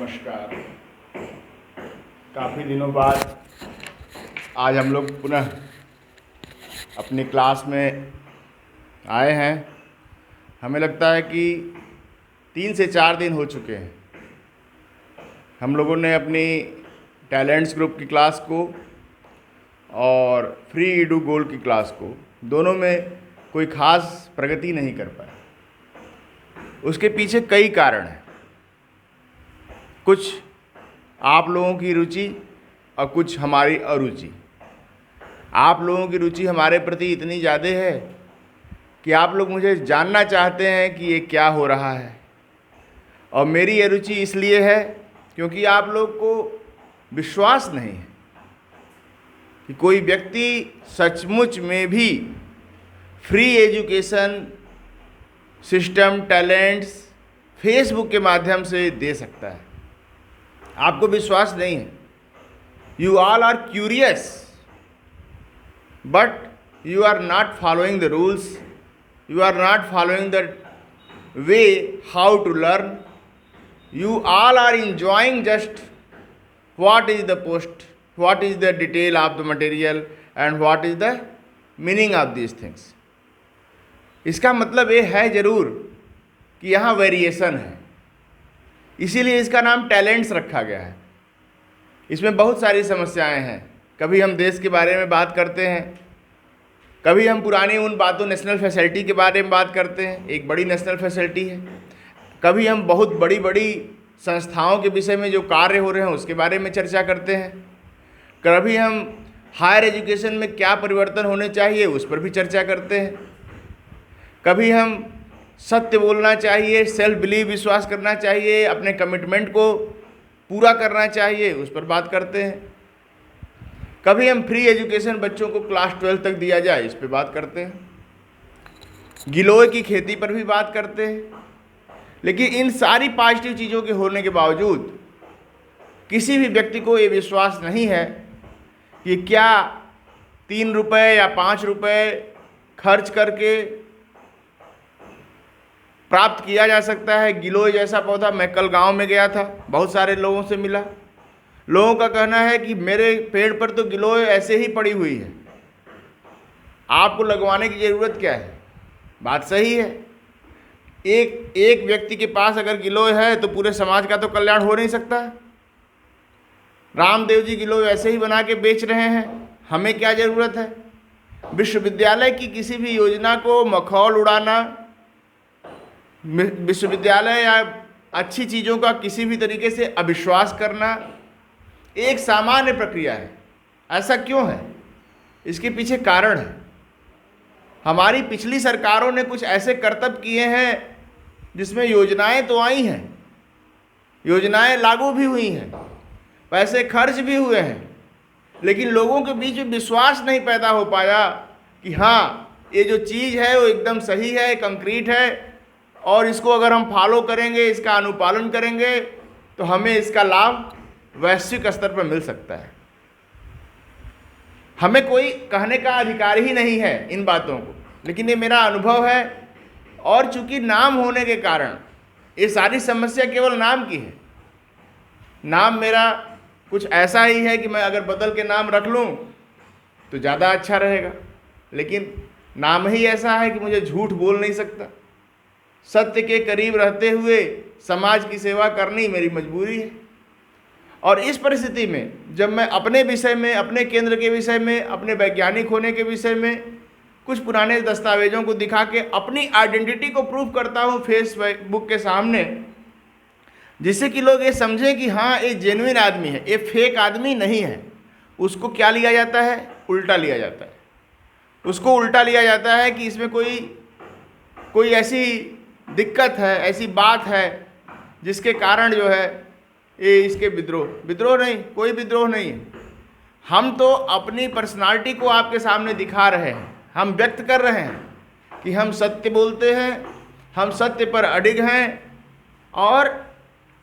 नमस्कार। काफ़ी दिनों बाद आज हम लोग पुनः अपनी क्लास में आए हैं। हमें लगता है कि 3 से 4 दिन हो चुके हैं। हम लोगों ने अपनी टैलेंट्स ग्रुप की क्लास को और फ्री ईडू गोल्ड की क्लास को, दोनों में कोई ख़ास प्रगति नहीं कर पाए। उसके पीछे कई कारण हैं। कुछ आप लोगों की रुचि और कुछ हमारी अरुचि। आप लोगों की रुचि हमारे प्रति इतनी ज़्यादा है कि आप लोग मुझे जानना चाहते हैं कि ये क्या हो रहा है, और मेरी अरुचि इसलिए है क्योंकि आप लोग को विश्वास नहीं है कि कोई व्यक्ति सचमुच में भी free education system talents Facebook के माध्यम से दे सकता है। आपको विश्वास नहीं है। You all are curious but you are not following the rules, you are not following the way how to learn. You all are enjoying just what is the post, what is the detail of the material and what is the meaning of these things। इसका मतलब ये है ज़रूर कि यहाँ variation है, इसीलिए इसका नाम टैलेंट्स रखा गया है। इसमें बहुत सारी समस्याएं हैं। कभी हम देश के बारे में बात करते हैं, कभी हम पुरानी उन बातों नेशनल फैसिलिटी के बारे में बात करते हैं, एक बड़ी नेशनल फैसिलिटी है। कभी हम बहुत बड़ी बड़ी संस्थाओं के विषय में जो कार्य हो रहे हैं उसके बारे में चर्चा करते हैं। कभी हम हायर एजुकेशन में क्या परिवर्तन होने चाहिए उस पर भी चर्चा करते हैं। कभी हम सत्य बोलना चाहिए, सेल्फ बिलीव विश्वास करना चाहिए, अपने कमिटमेंट को पूरा करना चाहिए, उस पर बात करते हैं। कभी हम फ्री एजुकेशन बच्चों को क्लास 12 तक दिया जाए, इस पर बात करते हैं। गिलोय की खेती पर भी बात करते हैं। लेकिन इन सारी पॉजिटिव चीज़ों के होने के बावजूद किसी भी व्यक्ति को ये विश्वास नहीं है कि क्या 3 रुपये या 5 रुपये खर्च करके प्राप्त किया जा सकता है गिलोय जैसा पौधा। मैं कल गांव में गया था, बहुत सारे लोगों से मिला। लोगों का कहना है कि मेरे पेड़ पर तो गिलोय ऐसे ही पड़ी हुई है, आपको लगवाने की ज़रूरत क्या है। बात सही है। एक व्यक्ति के पास अगर गिलोय है तो पूरे समाज का तो कल्याण हो नहीं सकता। रामदेव जी गिलोय ऐसे ही बना के बेच रहे हैं, हमें क्या ज़रूरत है। विश्वविद्यालय की किसी भी योजना को मखौल उड़ाना, विश्वविद्यालय या अच्छी चीज़ों का किसी भी तरीके से अविश्वास करना एक सामान्य प्रक्रिया है। ऐसा क्यों है? इसके पीछे कारण है। हमारी पिछली सरकारों ने कुछ ऐसे करतब किए हैं जिसमें योजनाएं तो आई हैं, योजनाएं लागू भी हुई हैं, पैसे खर्च भी हुए हैं, लेकिन लोगों के बीच में विश्वास नहीं पैदा हो पाया कि हाँ ये जो चीज़ है वो एकदम सही है, कंक्रीट है, और इसको अगर हम फॉलो करेंगे, इसका अनुपालन करेंगे तो हमें इसका लाभ वैश्विक स्तर पर मिल सकता है। हमें कोई कहने का अधिकार ही नहीं है इन बातों को, लेकिन ये मेरा अनुभव है। और चूंकि नाम होने के कारण ये सारी समस्या केवल नाम की है। नाम मेरा कुछ ऐसा ही है कि मैं अगर बदल के नाम रख लूँ तो ज़्यादा अच्छा रहेगा, लेकिन नाम ही ऐसा है कि मुझे झूठ बोल नहीं सकता। सत्य के करीब रहते हुए समाज की सेवा करनी मेरी मजबूरी है। और इस परिस्थिति में जब मैं अपने विषय में, अपने केंद्र के विषय में, अपने वैज्ञानिक होने के विषय में कुछ पुराने दस्तावेजों को दिखा के अपनी आइडेंटिटी को प्रूव करता हूँ फेसबुक के सामने, जिससे कि लोग ये समझें कि हाँ ये जेन्युइन आदमी है, ये फेक आदमी नहीं है, उसको क्या लिया जाता है? उल्टा लिया जाता है। उसको उल्टा लिया जाता है कि इसमें कोई ऐसी दिक्कत है, ऐसी बात है जिसके कारण जो है ये इसके विद्रोह नहीं, कोई विद्रोह नहीं है। हम तो अपनी पर्सनालिटी को आपके सामने दिखा रहे हैं, हम व्यक्त कर रहे हैं कि हम सत्य बोलते हैं, हम सत्य पर अडिग हैं। और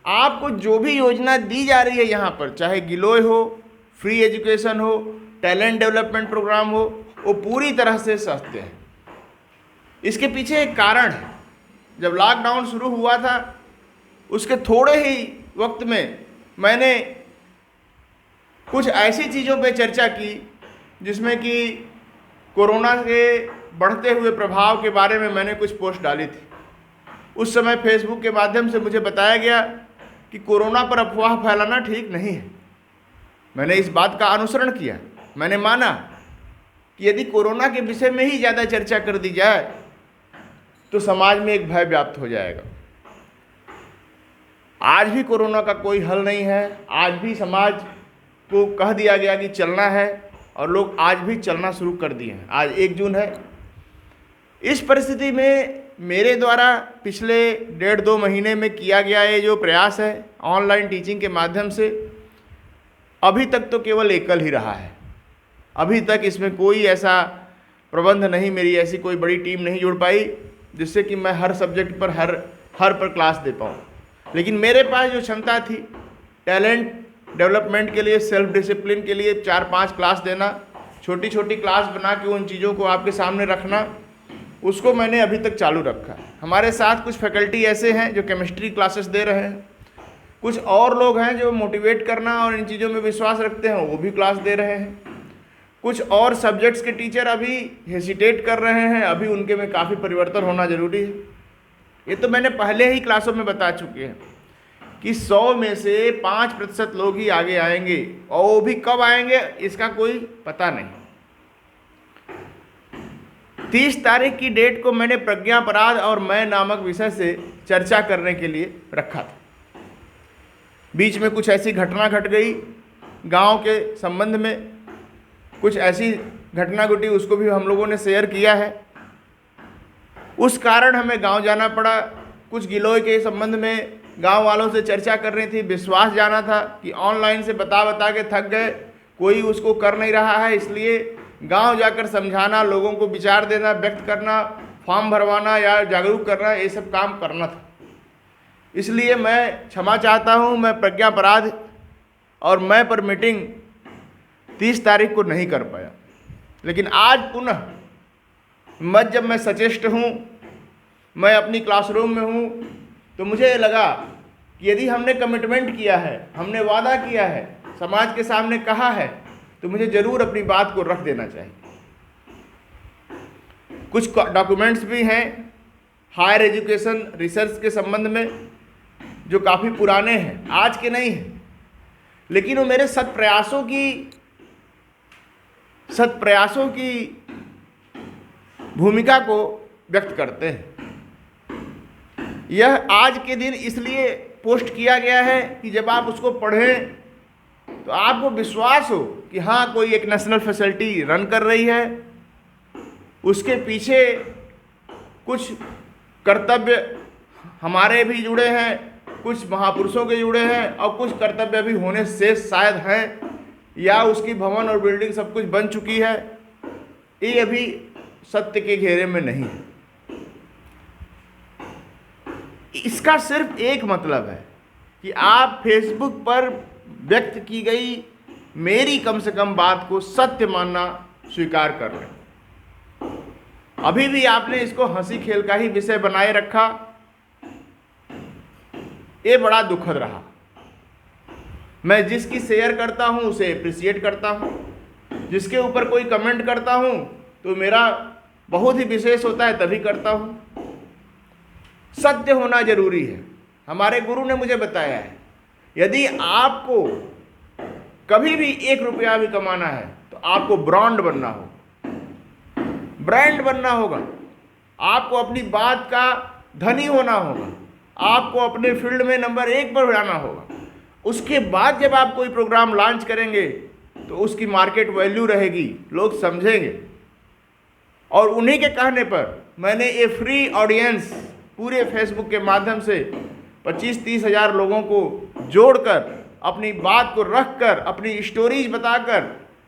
आपको जो भी योजना दी जा रही है यहाँ पर, चाहे गिलोय हो, फ्री एजुकेशन हो, टैलेंट डेवलपमेंट प्रोग्राम हो, वो पूरी तरह से सत्य है। इसके पीछे एक कारण है। जब लॉकडाउन शुरू हुआ था उसके थोड़े ही वक्त में मैंने कुछ ऐसी चीज़ों पे चर्चा की जिसमें कि कोरोना के बढ़ते हुए प्रभाव के बारे में मैंने कुछ पोस्ट डाली थी। उस समय फेसबुक के माध्यम से मुझे बताया गया कि कोरोना पर अफवाह फैलाना ठीक नहीं है। मैंने इस बात का अनुसरण किया। मैंने माना कि यदि कोरोना के विषय में ही ज़्यादा चर्चा कर दी जाए तो समाज में एक भय व्याप्त हो जाएगा। आज भी कोरोना का कोई हल नहीं है। आज भी समाज को कह दिया गया कि चलना है और लोग आज भी चलना शुरू कर दिए हैं। आज 1 जून है। इस परिस्थिति में मेरे द्वारा पिछले 1.5-2 महीने में किया गया ये जो प्रयास है ऑनलाइन टीचिंग के माध्यम से, अभी तक तो केवल एकल ही रहा है। अभी तक इसमें कोई ऐसा प्रबंध नहीं, मेरी ऐसी कोई बड़ी टीम नहीं जुड़ पाई जिससे कि मैं हर सब्जेक्ट पर हर पर क्लास दे पाऊँ। लेकिन मेरे पास जो क्षमता थी टैलेंट डेवलपमेंट के लिए, सेल्फ डिसिप्लिन के लिए 4-5 क्लास देना, छोटी छोटी क्लास बना के उन चीज़ों को आपके सामने रखना, उसको मैंने अभी तक चालू रखा है। हमारे साथ कुछ फैकल्टी ऐसे हैं जो केमिस्ट्री क्लासेस दे रहे हैं, कुछ और लोग हैं जो मोटिवेट करना और इन चीज़ों में विश्वास रखते हैं, वो भी क्लास दे रहे हैं। कुछ और सब्जेक्ट्स के टीचर अभी हेसिटेट कर रहे हैं, अभी उनके में काफ़ी परिवर्तन होना ज़रूरी है। ये तो मैंने पहले ही क्लासों में बता चुके हैं कि 100 में से 5% लोग ही आगे आएंगे, और वो भी कब आएंगे इसका कोई पता नहीं। 30 तारीख की डेट को मैंने प्रज्ञापराध और मैं नामक विषय से चर्चा करने के लिए रखा था। बीच में कुछ ऐसी घटना घट गई गांव के संबंध में, कुछ ऐसी घटना घटी, उसको भी हम लोगों ने शेयर किया है। उस कारण हमें गांव जाना पड़ा। कुछ गिलोय के संबंध में गांव वालों से चर्चा करनी थी। विश्वास जाना था कि ऑनलाइन से बता के थक गए, कोई उसको कर नहीं रहा है, इसलिए गांव जाकर समझाना, लोगों को विचार देना, व्यक्त करना, फॉर्म भरवाना या जागरूक करना, ये सब काम करना था। इसलिए मैं क्षमा चाहता हूँ, मैं प्रज्ञापराध और मैं पर मीटिंग 30 तारीख को नहीं कर पाया। लेकिन आज पुनः जब मैं सचेष्ट हूँ, मैं अपनी क्लासरूम में हूँ, तो मुझे लगा कि यदि हमने कमिटमेंट किया है, हमने वादा किया है, समाज के सामने कहा है, तो मुझे ज़रूर अपनी बात को रख देना चाहिए। कुछ डॉक्यूमेंट्स भी हैं हायर एजुकेशन रिसर्च के संबंध में जो काफ़ी पुराने हैं, आज के नहीं हैं, लेकिन वो मेरे सत प्रयासों की भूमिका को व्यक्त करते हैं। यह आज के दिन इसलिए पोस्ट किया गया है कि जब आप उसको पढ़ें तो आपको विश्वास हो कि हाँ, कोई एक नेशनल फैसिलिटी रन कर रही है, उसके पीछे कुछ कर्तव्य हमारे भी जुड़े हैं, कुछ महापुरुषों के जुड़े हैं, और कुछ कर्तव्य भी होने से शायद हैं, या उसकी भवन और बिल्डिंग सब कुछ बन चुकी है। ये अभी सत्य के घेरे में नहीं है। इसका सिर्फ एक मतलब है कि आप फेसबुक पर व्यक्त की गई मेरी कम से कम बात को सत्य मानना स्वीकार कर लें। अभी भी आपने इसको हंसी खेल का ही विषय बनाए रखा, ये बड़ा दुखद रहा। मैं जिसकी शेयर करता हूं उसे अप्रिशिएट करता हूं, जिसके ऊपर कोई कमेंट करता हूं तो मेरा बहुत ही विशेष होता है, तभी करता हूं। सत्य होना जरूरी है। हमारे गुरु ने मुझे बताया है, यदि आपको कभी भी 1 रुपया भी कमाना है तो आपको ब्रांड बनना होगा, आपको अपनी बात का धनी होना होगा, आपको अपने फील्ड में नंबर 1 पर जाना होगा। उसके बाद जब आप कोई प्रोग्राम लॉन्च करेंगे तो उसकी मार्केट वैल्यू रहेगी, लोग समझेंगे। और उन्हीं के कहने पर मैंने ये फ्री ऑडियंस पूरे फेसबुक के माध्यम से 25-30 हज़ार लोगों को जोड़कर, अपनी बात को रखकर, अपनी स्टोरीज बताकर,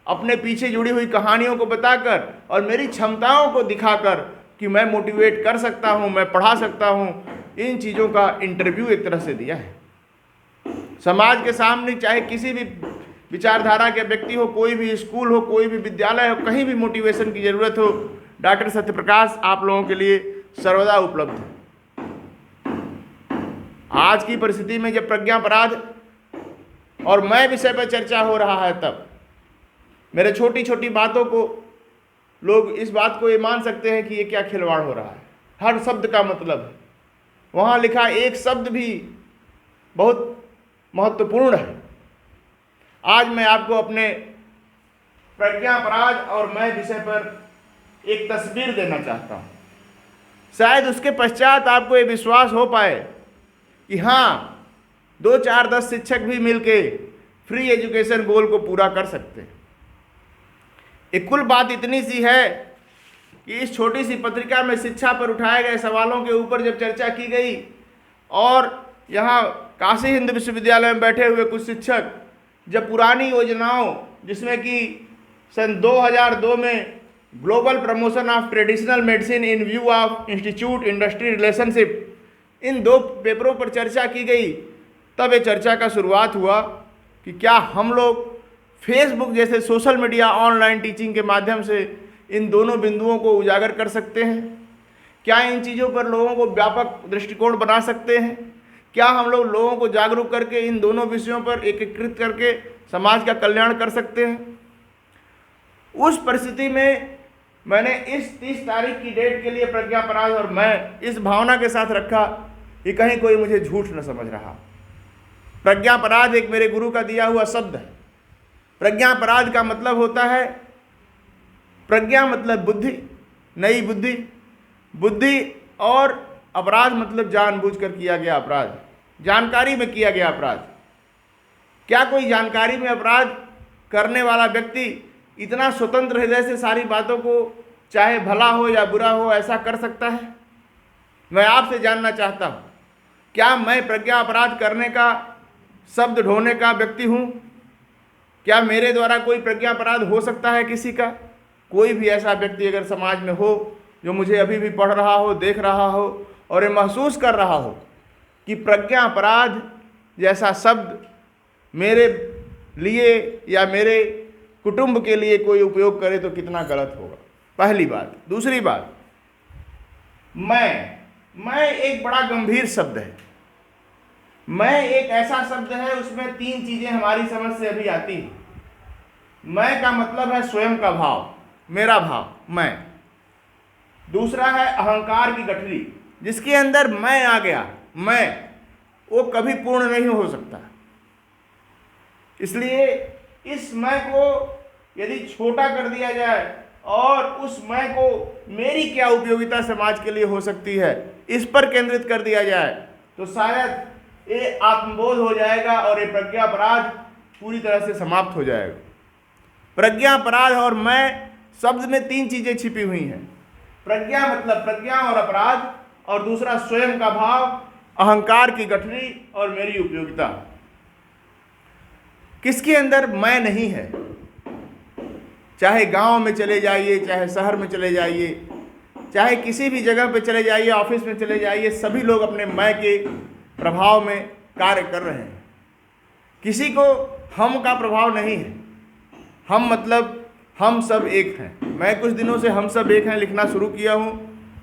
अपने पीछे जुड़ी हुई कहानियों को बताकर और मेरी क्षमताओं को दिखाकर कि मैं मोटिवेट कर सकता हूँ, मैं पढ़ा सकता हूँ, इन चीज़ों का इंटरव्यू एक तरह से दिया है समाज के सामने। चाहे किसी भी विचारधारा के व्यक्ति हो, कोई भी स्कूल हो, कोई भी विद्यालय हो, कहीं भी मोटिवेशन की ज़रूरत हो, डॉक्टर सत्यप्रकाश आप लोगों के लिए सर्वदा उपलब्ध है। आज की परिस्थिति में जब प्रज्ञापराध और मैं विषय पर चर्चा हो रहा है, तब मेरे छोटी छोटी बातों को लोग इस बात को ये मान सकते हैं कि ये क्या खिलवाड़ हो रहा है। हर शब्द का मतलब है, वहाँ लिखा एक शब्द भी बहुत महत्वपूर्ण है। आज मैं आपको अपने प्रज्ञापराध और मैं विषय पर एक तस्वीर देना चाहता हूँ। शायद उसके पश्चात आपको ये विश्वास हो पाए कि हाँ, 2, 4, 10 शिक्षक भी मिलके फ्री एजुकेशन गोल को पूरा कर सकते हैं। एक कुल बात इतनी सी है कि इस छोटी सी पत्रिका में शिक्षा पर उठाए गए सवालों के ऊपर जब चर्चा की गई और यहाँ काशी हिंदू विश्वविद्यालय में बैठे हुए कुछ शिक्षक जब पुरानी योजनाओं, जिसमें कि सन 2002 में global promotion of traditional medicine in view of institute industry relationship, इन 2 पेपरों पर चर्चा की गई, तब ये चर्चा का शुरुआत हुआ कि क्या हम लोग फेसबुक जैसे सोशल मीडिया ऑनलाइन टीचिंग के माध्यम से इन दोनों बिंदुओं को उजागर कर सकते हैं? क्या इन चीज़ों पर लोगों को व्यापक दृष्टिकोण बना सकते हैं? क्या हम लोग लोगों को जागरूक करके इन दोनों विषयों पर एकीकृत करके समाज का कल्याण कर सकते हैं? उस परिस्थिति में मैंने इस 30 तारीख की डेट के लिए प्रज्ञापराध और मैं इस भावना के साथ रखा कि कहीं कोई मुझे झूठ न समझ रहा। प्रज्ञापराध एक मेरे गुरु का दिया हुआ शब्द है। प्रज्ञापराध का मतलब होता है, प्रज्ञा मतलब बुद्धि, नई बुद्धि, बुद्धि, और अपराध मतलब जानबूझकर किया गया अपराध, जानकारी में किया गया अपराध। क्या कोई जानकारी में अपराध करने वाला व्यक्ति इतना स्वतंत्र हृदय से सारी बातों को, चाहे भला हो या बुरा हो, ऐसा कर सकता है? मैं आपसे जानना चाहता हूँ, क्या मैं प्रज्ञा अपराध करने का, शब्द ढोने का व्यक्ति हूँ? क्या मेरे द्वारा कोई प्रज्ञा अपराध हो सकता है किसी का? कोई भी ऐसा व्यक्ति अगर समाज में हो जो मुझे अभी भी पढ़ रहा हो, देख रहा हो और ये महसूस कर रहा हो कि प्रज्ञा अपराध जैसा शब्द मेरे लिए या मेरे कुटुंब के लिए कोई उपयोग करे तो कितना गलत होगा, पहली बात। दूसरी बात, मैं एक बड़ा गंभीर शब्द है। मैं एक ऐसा शब्द है, उसमें 3 चीजें हमारी समझ से अभी आती है। मैं का मतलब है स्वयं का भाव, मेरा भाव, मैं। दूसरा है अहंकार की गठरी, जिसके अंदर मैं आ गया, मैं, वो कभी पूर्ण नहीं हो सकता। इसलिए इस मैं को यदि छोटा कर दिया जाए और उस मैं को मेरी क्या उपयोगिता समाज के लिए हो सकती है, इस पर केंद्रित कर दिया जाए, तो शायद ये आत्मबोध हो जाएगा और ये प्रज्ञा अपराध पूरी तरह से समाप्त हो जाएगा। प्रज्ञा अपराध और मैं शब्द में 3 चीजें छिपी हुई हैं। प्रज्ञा मतलब प्रज्ञा और अपराध, और दूसरा स्वयं का भाव, अहंकार की गठरी और मेरी उपयोगिता। किसके अंदर मैं नहीं है? चाहे गांव में चले जाइए, चाहे शहर में चले जाइए, चाहे किसी भी जगह पे चले जाइए, ऑफिस में चले जाइए, सभी लोग अपने मैं के प्रभाव में कार्य कर रहे हैं। किसी को हम का प्रभाव नहीं है। हम मतलब हम सब एक हैं। मैं कुछ दिनों से हम सब एक हैं लिखना शुरू किया हूँ,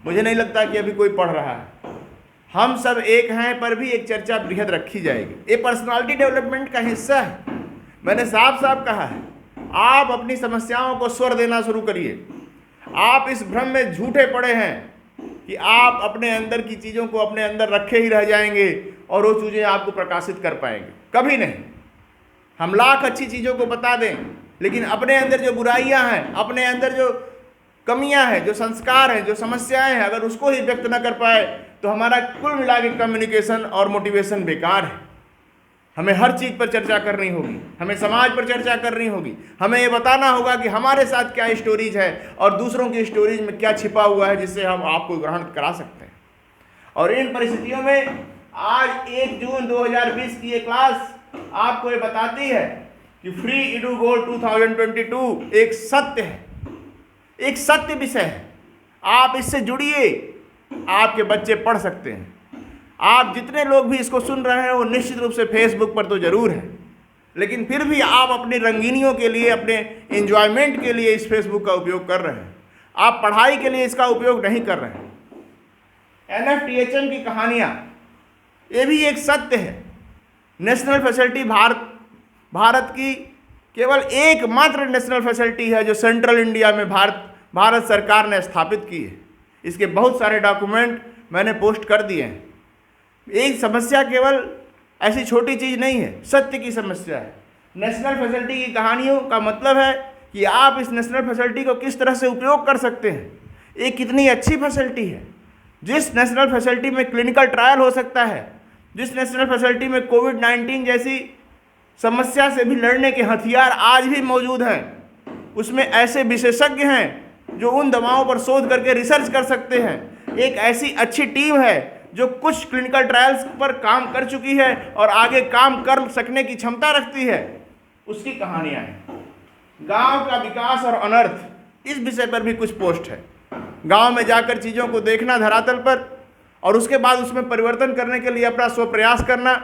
मुझे नहीं लगता कि अभी कोई पढ़ रहा है। हम सब एक हैं पर भी एक चर्चा बृहद रखी जाएगी। ये पर्सनालिटी डेवलपमेंट का हिस्सा है। मैंने साफ साफ कहा है, आप अपनी समस्याओं को स्वर देना शुरू करिए। आप इस भ्रम में झूठे पड़े हैं कि आप अपने अंदर की चीज़ों को अपने अंदर रखे ही रह जाएंगे और वो चीज़ें आपको प्रकाशित कर पाएंगे, कभी नहीं। हम लाख अच्छी चीज़ों को बता दें, लेकिन अपने अंदर जो बुराइयां हैं, अपने अंदर जो कमियां हैं, जो संस्कार हैं, जो समस्याएं हैं, अगर उसको ही व्यक्त न कर पाए तो हमारा कुल मिला के कम्युनिकेशन और मोटिवेशन बेकार है। हमें हर चीज़ पर चर्चा करनी होगी, हमें समाज पर चर्चा करनी होगी, हमें ये बताना होगा कि हमारे साथ क्या स्टोरीज है और दूसरों की स्टोरीज में क्या छिपा हुआ है, जिससे हम आपको ग्रहण करा सकते हैं। और इन परिस्थितियों में आज 1 जून 2020 की ये क्लास आपको ये बताती है कि फ्री एडू गोल 2022 एक सत्य है, एक सत्य विषय है। आप इससे जुड़िए, आपके बच्चे पढ़ सकते हैं। आप जितने लोग भी इसको सुन रहे हैं वो निश्चित रूप से फेसबुक पर तो जरूर है, लेकिन फिर भी आप अपनी रंगीनियों के लिए, अपने एंजॉयमेंट के लिए इस फेसबुक का उपयोग कर रहे हैं। आप पढ़ाई के लिए इसका उपयोग नहीं कर रहे हैं। NFTHM की कहानियाँ, ये भी एक सत्य है। नेशनल फैसिलिटी भारत की केवल एकमात्र नेशनल फैसिलिटी है जो सेंट्रल इंडिया में भारत सरकार ने स्थापित की है। इसके बहुत सारे डॉक्यूमेंट मैंने पोस्ट कर दिए हैं। एक समस्या केवल ऐसी छोटी चीज़ नहीं है, सत्य की समस्या है। नेशनल फैसिलिटी की कहानियों का मतलब है कि आप इस नेशनल फैसिलिटी को किस तरह से उपयोग कर सकते हैं। ये कितनी अच्छी फैसिलिटी है। जिस नेशनल फैसिलिटी में क्लिनिकल ट्रायल हो सकता है, जिस नेशनल फैसिलिटी में कोविड-19 जैसी समस्या से भी लड़ने के हथियार आज भी मौजूद हैं, उसमें ऐसे विशेषज्ञ हैं जो उन दवाओं पर शोध करके रिसर्च कर सकते हैं। एक ऐसी अच्छी टीम है जो कुछ क्लिनिकल ट्रायल्स पर काम कर चुकी है और आगे काम कर सकने की क्षमता रखती है, उसकी कहानियाँ हैं। गांव का विकास और अनर्थ, इस विषय पर भी कुछ पोस्ट है। गांव में जाकर चीज़ों को देखना धरातल पर और उसके बाद उसमें परिवर्तन करने के लिए अपना स्वप्रयास करना,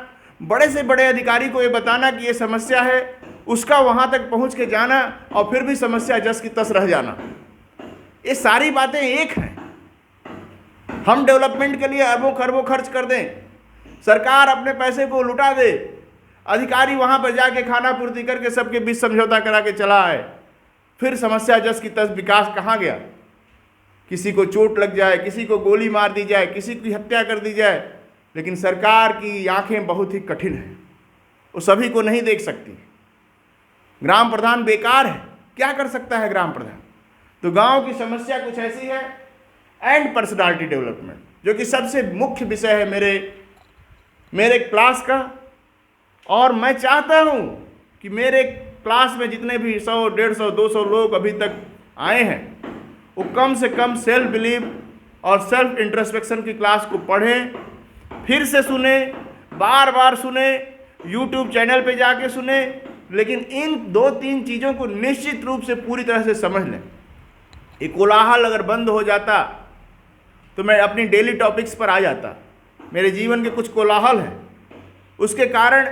बड़े से बड़े अधिकारी को ये बताना कि ये समस्या है, उसका वहाँ तक पहुँच के जाना और फिर भी समस्या जस की तस रह जाना। ये सारी बातें एक हैं। हम डेवलपमेंट के लिए अरबों खरबों खर्च कर दें, सरकार अपने पैसे को लुटा दे, अधिकारी वहाँ पर जाके खाना पूर्ति करके सबके बीच समझौता करा के चला आए, फिर समस्या जस की तस विकास कहाँ गया। किसी को चोट लग जाए, किसी को गोली मार दी जाए, किसी की हत्या कर दी जाए, लेकिन सरकार की आंखें बहुत ही कठिन हैं, वो सभी को नहीं देख सकती। ग्राम प्रधान बेकार है, क्या कर सकता है ग्राम प्रधान। तो गांव की समस्या कुछ ऐसी है। एंड पर्सनालिटी डेवलपमेंट, जो कि सबसे मुख्य विषय है मेरे क्लास का, और मैं चाहता हूं कि मेरे क्लास में जितने भी 100, 150, 200 लोग अभी तक आए हैं, वो कम से कम सेल्फ बिलीव और सेल्फ इंट्रोस्पेक्शन की क्लास को पढ़ें, फिर से सुने, बार बार सुने, यूट्यूब चैनल पे जाके सुने, लेकिन इन 2-3 चीज़ों को निश्चित रूप से पूरी तरह से समझ लें। ये कोलाहल अगर बंद हो जाता तो मैं अपनी डेली टॉपिक्स पर आ जाता। मेरे जीवन के कुछ कोलाहल हैं, उसके कारण,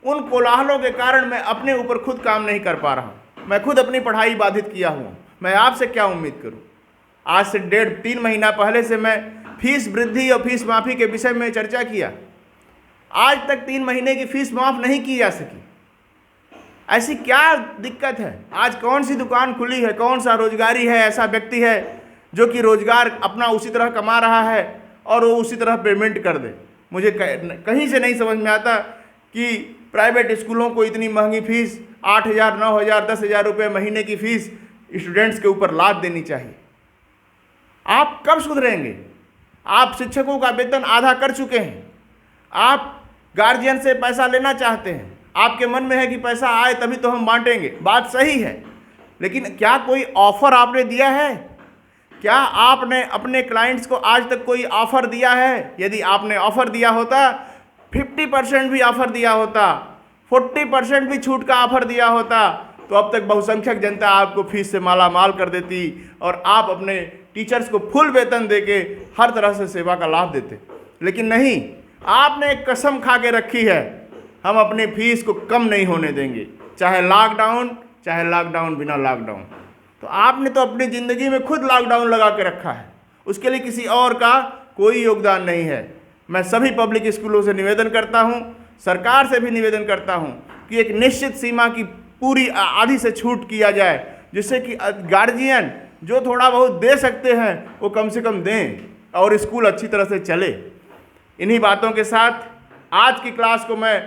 उन कोलाहलों के कारण मैं अपने ऊपर खुद काम नहीं कर पा रहा हूँ। मैं खुद अपनी पढ़ाई बाधित किया हूँ। मैं आपसे क्या उम्मीद करूँ। आज से 1.5-3 महीना पहले से मैं फीस वृद्धि और फीस माफ़ी के विषय में चर्चा किया। आज तक 3 महीने की फीस माफ़ नहीं की जा सकी। ऐसी क्या दिक्कत है। आज कौन सी दुकान खुली है, कौन सा रोजगारी है, ऐसा व्यक्ति है जो कि रोजगार अपना उसी तरह कमा रहा है और वो उसी तरह पेमेंट कर दे। मुझे कहीं से नहीं समझ में आता कि प्राइवेट स्कूलों को इतनी महंगी फीस 8,000, 9,000, 10,000 रुपये महीने की फीस स्टूडेंट्स के ऊपर लाद देनी चाहिए। आप कब सुधरेंगे। आप शिक्षकों का वेतन आधा कर चुके हैं। आप गार्जियन से पैसा लेना चाहते हैं। आपके मन में है कि पैसा आए तभी तो हम बांटेंगे। बात सही है, लेकिन क्या कोई ऑफर आपने दिया है। क्या आपने अपने क्लाइंट्स को आज तक कोई ऑफर दिया है। यदि आपने ऑफर दिया होता, 50% भी ऑफर दिया होता, 40% भी छूट का ऑफर दिया होता, तो अब तक बहुसंख्यक जनता आपको फीस से माला माल कर देती और आप अपने टीचर्स को फुल वेतन देके हर तरह से सेवा का लाभ देते। लेकिन नहीं, आपने एक कसम खा के रखी है, हम अपनी फीस को कम नहीं होने देंगे, चाहे लॉकडाउन बिना लॉकडाउन। तो आपने तो अपनी ज़िंदगी में खुद लॉकडाउन लगा के रखा है, उसके लिए किसी और का कोई योगदान नहीं है। मैं सभी पब्लिक स्कूलों से निवेदन करता हूँ, सरकार से भी निवेदन करता हूँ कि एक निश्चित सीमा की पूरी आधी से छूट किया जाए, जिससे कि गार्जियन जो थोड़ा बहुत दे सकते हैं वो कम से कम दें और स्कूल अच्छी तरह से चले। इन्हीं बातों के साथ आज की क्लास को मैं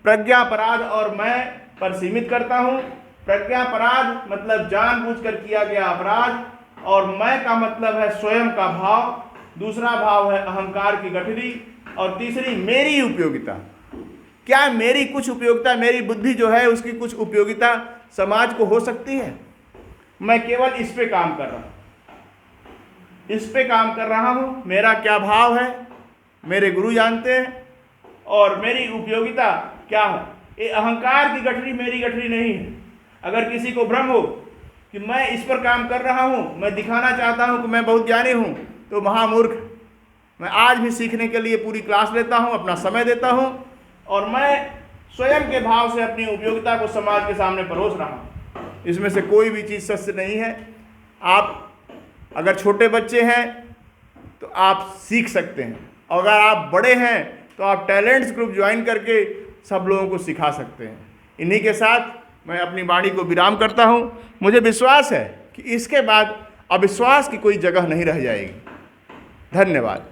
प्रज्ञापराध और मैं पर सीमित करता हूँ। प्रज्ञापराध मतलब जानबूझकर किया गया अपराध, और मैं का मतलब है स्वयं का भाव, दूसरा भाव है अहंकार की गठरी, और तीसरी मेरी उपयोगिता। क्या मेरी कुछ उपयोगिता, मेरी बुद्धि जो है उसकी कुछ उपयोगिता समाज को हो सकती है। मैं केवल इस पे काम कर रहा हूँ, इस पे काम कर रहा हूँ। मेरा क्या भाव है मेरे गुरु जानते हैं, और मेरी उपयोगिता क्या है। ये अहंकार की गठरी मेरी गठरी नहीं है। अगर किसी को भ्रम हो कि मैं इस पर काम कर रहा हूँ, मैं दिखाना चाहता हूँ कि मैं बहुत ज्ञानी हूँ, तो महामूर्ख। मैं आज भी सीखने के लिए पूरी क्लास लेता हूँ, अपना समय देता हूँ, और मैं स्वयं के भाव से अपनी उपयोगिता को समाज के सामने परोस रहा हूँ। इसमें से कोई भी चीज़ सत्य नहीं है। आप अगर छोटे बच्चे हैं तो आप सीख सकते हैं, और अगर आप बड़े हैं तो आप टैलेंट्स ग्रुप ज्वाइन करके सब लोगों को सिखा सकते हैं। इन्हीं के साथ मैं अपनी वाणी को विराम करता हूँ। मुझे विश्वास है कि इसके बाद अविश्वास की कोई जगह नहीं रह जाएगी। धन्यवाद।